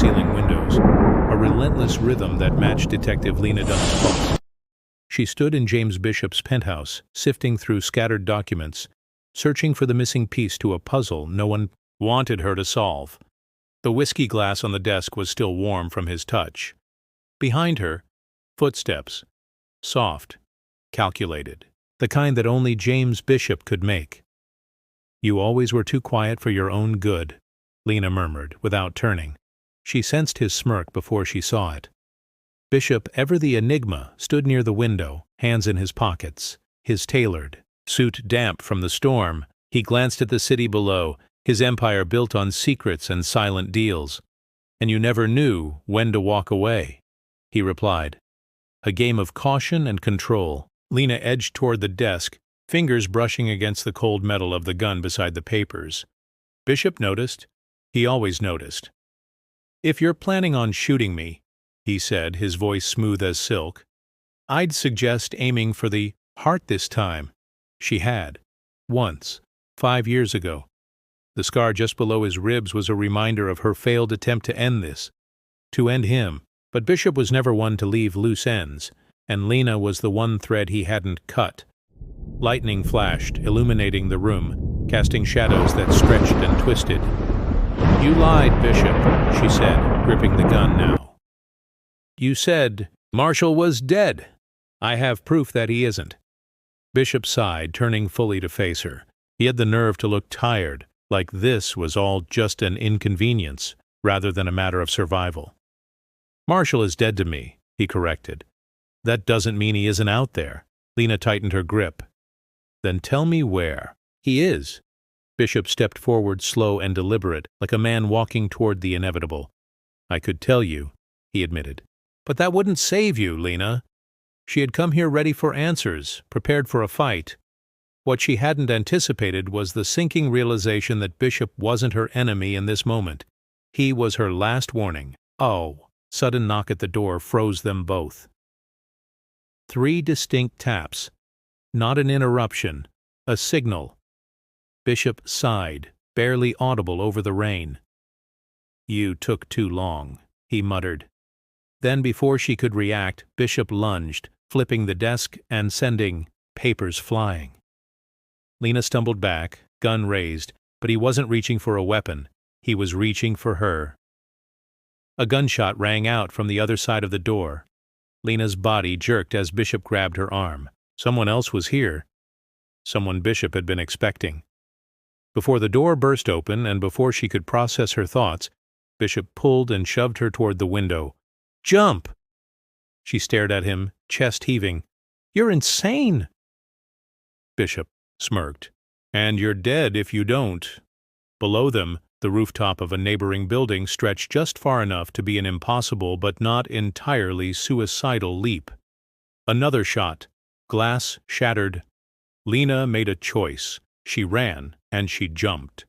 high-ceiling windows, a relentless rhythm that matched Detective Lena Dunn's pulse. She stood in James Bishop's penthouse, sifting through scattered documents, searching for the missing piece to a puzzle no one wanted her to solve. The whiskey glass on the desk was still warm from his touch. Behind her, footsteps, soft, calculated, the kind that only James Bishop could make. "You always were too quiet for your own good," Lena murmured, without turning. She sensed his smirk before she saw it. Bishop, ever the enigma, stood near the window, hands in his pockets, his tailored suit damp from the storm. He glanced at the city below, his empire built on secrets and silent deals. "And you never knew when to walk away," he replied. A game of caution and control. Lena edged toward the desk, fingers brushing against the cold metal of the gun beside the papers. Bishop noticed. He always noticed. "If you're planning on shooting me," he said, his voice smooth as silk, "I'd suggest aiming for the heart this time." She had. Once. 5 years ago. The scar just below his ribs was a reminder of her failed attempt to end this. To end him. But Bishop was never one to leave loose ends, and Lena was the one thread he hadn't cut. Lightning flashed, illuminating the room, casting shadows that stretched and twisted. "You lied, Bishop," she said, gripping the gun now. "You said Marshall was dead. I have proof that he isn't." Bishop sighed, turning fully to face her. He had the nerve to look tired, like this was all just an inconvenience, rather than a matter of survival. "Marshall is dead to me," he corrected. "That doesn't mean he isn't out there." Lena tightened her grip. "Then tell me where." "He is." Bishop stepped forward, slow and deliberate, like a man walking toward the inevitable. "I could tell you," he admitted. "But that wouldn't save you, Lena." She had come here ready for answers, prepared for a fight. What she hadn't anticipated was the sinking realization that Bishop wasn't her enemy in this moment. He was her last warning. Oh! Sudden knock at the door froze them both. 3 distinct taps. Not an interruption. A signal. Bishop sighed, barely audible over the rain. "You took too long," he muttered. Then, before she could react, Bishop lunged, flipping the desk and sending papers flying. Lena stumbled back, gun raised, but he wasn't reaching for a weapon. He was reaching for her. A gunshot rang out from the other side of the door. Lena's body jerked as Bishop grabbed her arm. Someone else was here. Someone Bishop had been expecting. Before the door burst open and before she could process her thoughts, Bishop pulled and shoved her toward the window. "Jump!" She stared at him, chest heaving. "You're insane!" Bishop smirked. "And you're dead if you don't." Below them, the rooftop of a neighboring building stretched just far enough to be an impossible but not entirely suicidal leap. Another shot. Glass shattered. Lena made a choice. She ran, and she jumped.